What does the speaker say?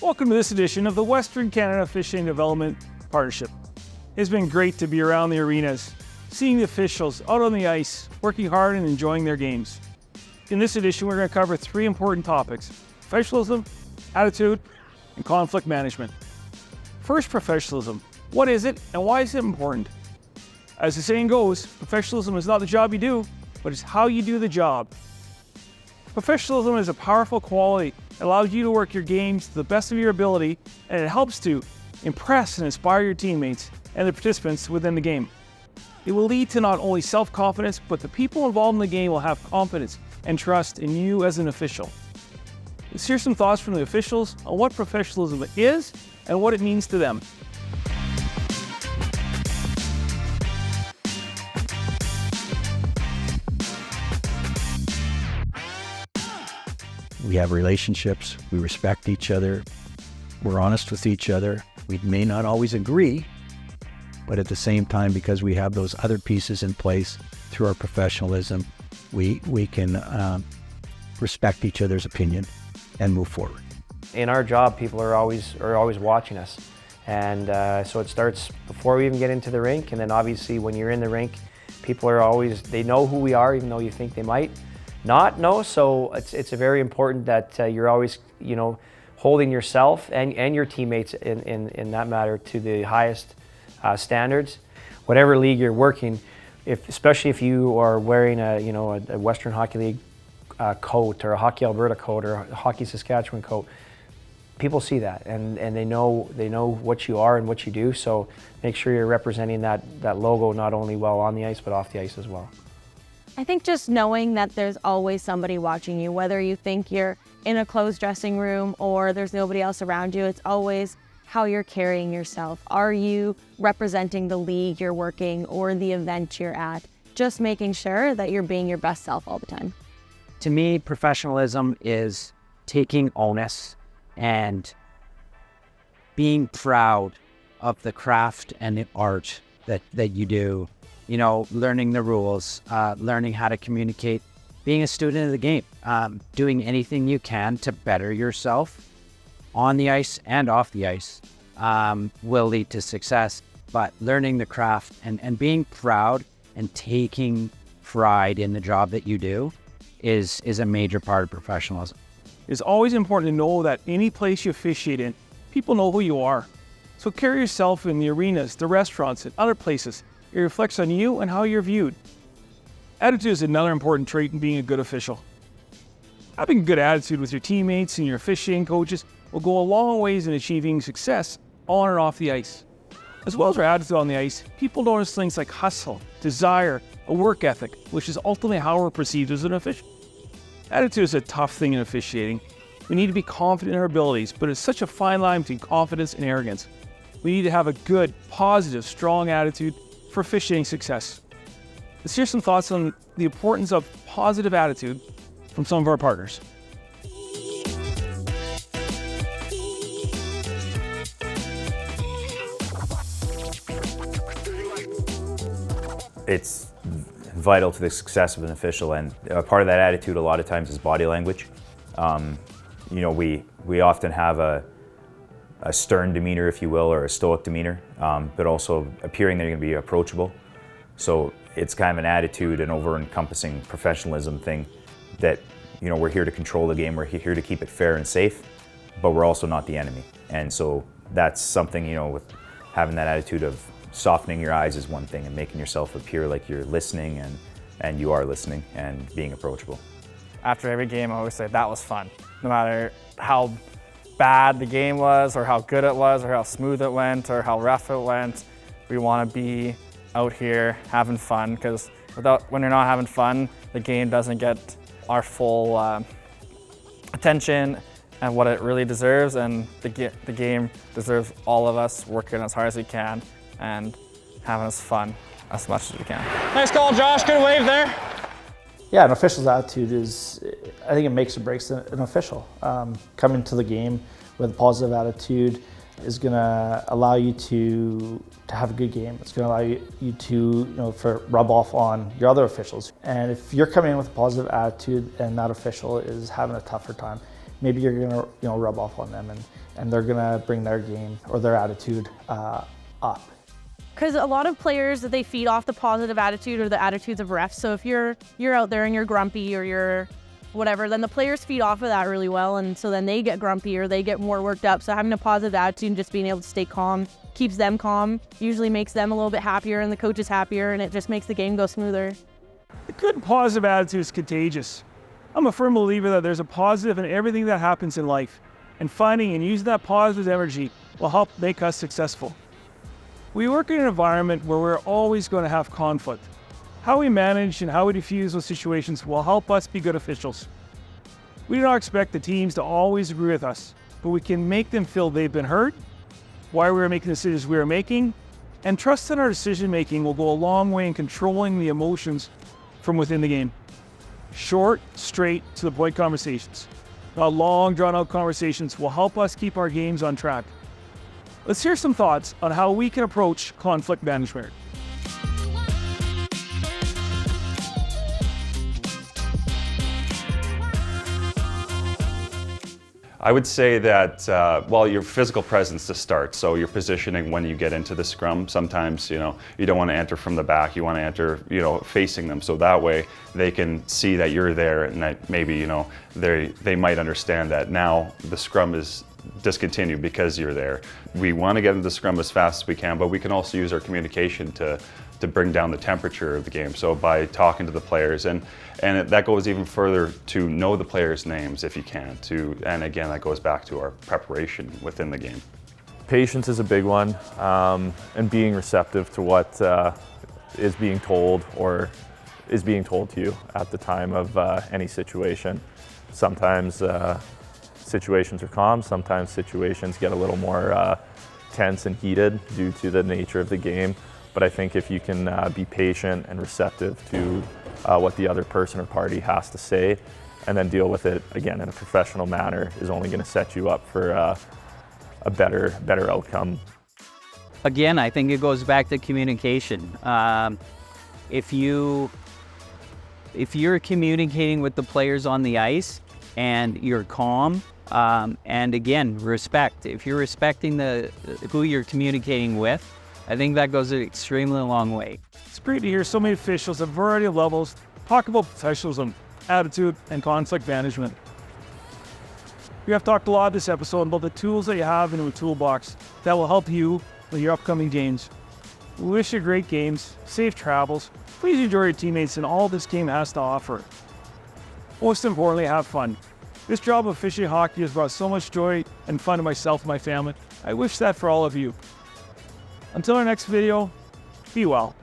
Welcome to this edition of the Western Canada Officiating Development Partnership. It's been great to be around the arenas, seeing the officials out on the ice, working hard and enjoying their games. In this edition, we're going to cover three important topics: professionalism, attitude, and conflict management. First, professionalism. What is it and why is it important? As the saying goes, professionalism is not the job you do, but it's how you do the job. Professionalism is a powerful quality. It allows you to work your games to the best of your ability, and it helps to impress and inspire your teammates and the participants within the game. It will lead to not only self-confidence, but the people involved in the game will have confidence and trust in you as an official. Let's hear some thoughts from the officials on what professionalism is and what it means to them. We have relationships, we respect each other, we're honest with each other. We may not always agree, but at the same time, because we have those other pieces in place through our professionalism, we can respect each other's opinion and move forward. In our job, people are always watching us. And so it starts before we even get into the rink, and then obviously when you're in the rink, people are they know who we are, even though you think they might not know. So it's very important that you're always, holding yourself and your teammates in that matter to the highest standards. Whatever league you're working, especially if you are wearing a Western Hockey League coat or a Hockey Alberta coat or a Hockey Saskatchewan coat, people see that and they know what you are and what you do. So make sure you're representing that logo not only well on the ice but off the ice as well. I think just knowing that there's always somebody watching you, whether you think you're in a closed dressing room or there's nobody else around you, it's always how you're carrying yourself. Are you representing the league you're working or the event you're at? Just making sure that you're being your best self all the time. To me, professionalism is taking onus and being proud of the craft and the art that you do. Learning the rules, learning how to communicate, being a student of the game, doing anything you can to better yourself on the ice and off the ice will lead to success. But learning the craft and being proud and taking pride in the job that you do is a major part of professionalism. It's always important to know that any place you officiate in, people know who you are. So carry yourself in the arenas, the restaurants, and other places. It reflects on you and how you're viewed. Attitude is another important trait in being a good official. Having a good attitude with your teammates and your officiating coaches will go a long ways in achieving success on and off the ice. As well as our attitude on the ice, people notice things like hustle, desire, a work ethic, which is ultimately how we're perceived as an official. Attitude is a tough thing in officiating. We need to be confident in our abilities, but it's such a fine line between confidence and arrogance. We need to have a good, positive, strong attitude for officiating success. Let's hear some thoughts on the importance of positive attitude from some of our partners. It's vital to the success of an official, and part of that attitude a lot of times is body language. We often have a stern demeanor, if you will, or a stoic demeanor, but also appearing that you're going to be approachable. So it's kind of an attitude, an over-encompassing professionalism thing that, we're here to control the game, we're here to keep it fair and safe, but we're also not the enemy. And so that's something, with having that attitude of softening your eyes is one thing, and making yourself appear like you're listening and you are listening and being approachable. After every game, I always say that was fun. No matter how bad the game was or how good it was or how smooth it went or how rough it went, we want to be out here having fun, because when you're not having fun, the game doesn't get our full attention and what it really deserves, and the game deserves all of us working as hard as we can and having us fun as much as we can. Nice call, Josh. Good wave there. Yeah, an official's attitude I think it makes or breaks an official. Coming to the game with a positive attitude is going to allow you to have a good game. It's going to allow you to rub off on your other officials. And if you're coming in with a positive attitude and that official is having a tougher time, maybe you're gonna rub off on them, and they're gonna bring their game or their attitude up. Because a lot of players, they feed off the positive attitude or the attitudes of refs. So if you're out there and you're grumpy or you're whatever, then the players feed off of that really well, and so then they get grumpy or they get more worked up. So having a positive attitude and just being able to stay calm keeps them calm, usually makes them a little bit happier and the coach is happier, and it just makes the game go smoother. A good positive attitude is contagious. I'm a firm believer that there's a positive in everything that happens in life, and finding and using that positive energy will help make us successful. We work in an environment where we're always going to have conflict. How we manage and how we diffuse those situations will help us be good officials. We do not expect the teams to always agree with us, but we can make them feel they've been heard, why we are making the decisions we are making, and trust that our decision making will go a long way in controlling the emotions from within the game. Short, straight, to the point conversations, not long, drawn-out conversations, will help us keep our games on track. Let's hear some thoughts on how we can approach conflict management. I would say that, your physical presence to start. So your positioning when you get into the scrum. Sometimes, you don't want to enter from the back. You want to enter, facing them. So that way they can see that you're there, and that maybe, they might understand that now the scrum is discontinued because you're there. We want to get into the scrum as fast as we can, but we can also use our communication to bring down the temperature of the game. So by talking to the players, and that goes even further to know the players' names if you can. And again, that goes back to our preparation within the game. Patience is a big one, and being receptive to what is being told or is being told to you at the time of any situation. Sometimes situations are calm, sometimes situations get a little more tense and heated due to the nature of the game. But I think if you can be patient and receptive to what the other person or party has to say, and then deal with it again in a professional manner, is only going to set you up for a better outcome. Again, I think it goes back to communication. If you're communicating with the players on the ice and you're calm, and again, respect. If you're respecting who you're communicating with, I think that goes an extremely long way. It's great to hear so many officials at a variety of levels talk about professionalism, attitude, and conflict management. We have talked a lot this episode about the tools that you have in a toolbox that will help you with your upcoming games. We wish you great games, safe travels. Please enjoy your teammates and all this game has to offer. Most importantly, have fun. This job of officiating hockey has brought so much joy and fun to myself and my family. I wish that for all of you. Until our next video, be well.